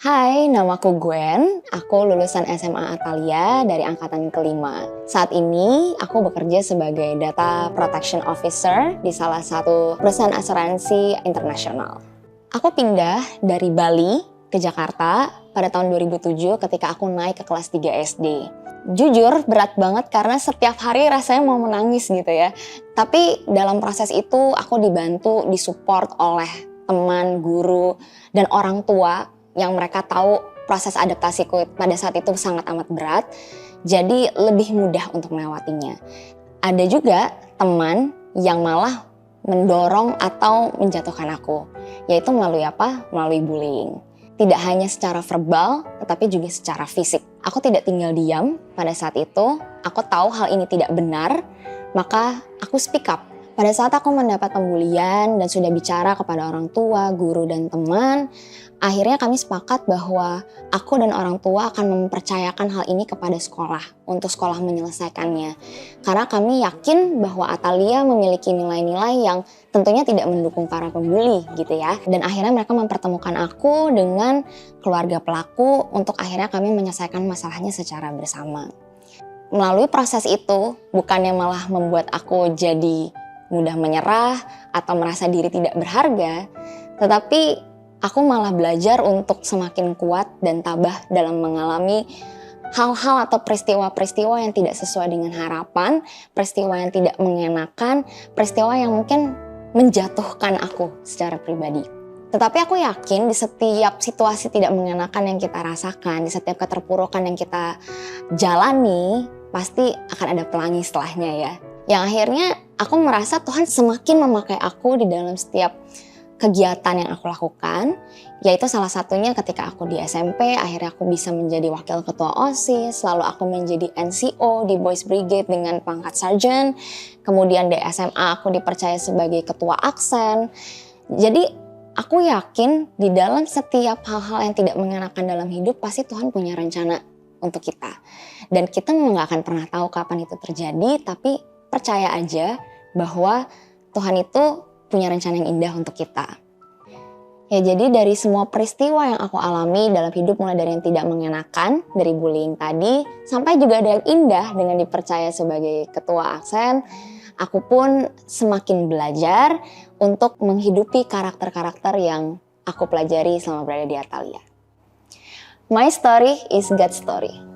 Hai, namaku Gwen. Aku lulusan SMA Atalia dari angkatan kelima. Saat ini aku bekerja sebagai Data Protection Officer di salah satu perusahaan asuransi internasional. Aku pindah dari Bali ke Jakarta pada tahun 2007 ketika aku naik ke kelas 3 SD. Jujur berat banget karena setiap hari rasanya mau menangis gitu ya. Tapi dalam proses itu aku dibantu, disupport oleh teman, guru, dan orang tua yang mereka tahu proses adaptasiku pada saat itu sangat amat berat, jadi lebih mudah untuk melewatinya. Ada juga teman yang malah mendorong atau menjatuhkan aku, yaitu melalui apa? Melalui bullying. Tidak hanya secara verbal, tetapi juga secara fisik. Aku tidak tinggal diam pada saat itu, aku tahu hal ini tidak benar, maka aku speak up. Pada saat aku mendapat pembulian dan sudah bicara kepada orang tua, guru, dan teman, akhirnya kami sepakat bahwa aku dan orang tua akan mempercayakan hal ini kepada sekolah untuk sekolah menyelesaikannya. Karena kami yakin bahwa Atalia memiliki nilai-nilai yang tentunya tidak mendukung para pembuli gitu ya. Dan akhirnya mereka mempertemukan aku dengan keluarga pelaku untuk akhirnya kami menyelesaikan masalahnya secara bersama. Melalui proses itu bukannya malah membuat aku jadi mudah menyerah atau merasa diri tidak berharga, tetapi aku malah belajar untuk semakin kuat dan tabah dalam mengalami hal-hal atau peristiwa-peristiwa yang tidak sesuai dengan harapan, peristiwa yang tidak mengenakan, peristiwa yang mungkin menjatuhkan aku secara pribadi. Tetapi aku yakin di setiap situasi tidak mengenakan yang kita rasakan, di setiap keterpurukan yang kita jalani, pasti akan ada pelangi setelahnya ya. Yang akhirnya aku merasa Tuhan semakin memakai aku di dalam setiap kegiatan yang aku lakukan, yaitu salah satunya ketika aku di SMP, akhirnya aku bisa menjadi wakil ketua OSIS, lalu aku menjadi NCO di Boys Brigade dengan pangkat Sergeant, kemudian di SMA aku dipercaya sebagai ketua aksen. Jadi aku yakin di dalam setiap hal-hal yang tidak mengenakan dalam hidup, pasti Tuhan punya rencana untuk kita. Dan kita memang gak akan pernah tahu kapan itu terjadi, tapi percaya aja bahwa Tuhan itu punya rencana yang indah untuk kita. Ya, jadi dari semua peristiwa yang aku alami dalam hidup, mulai dari yang tidak mengenakan, dari bullying tadi, sampai juga ada yang indah dengan dipercaya sebagai ketua aksen, aku pun semakin belajar untuk menghidupi karakter-karakter yang aku pelajari selama berada di Atalia. My story is God's story.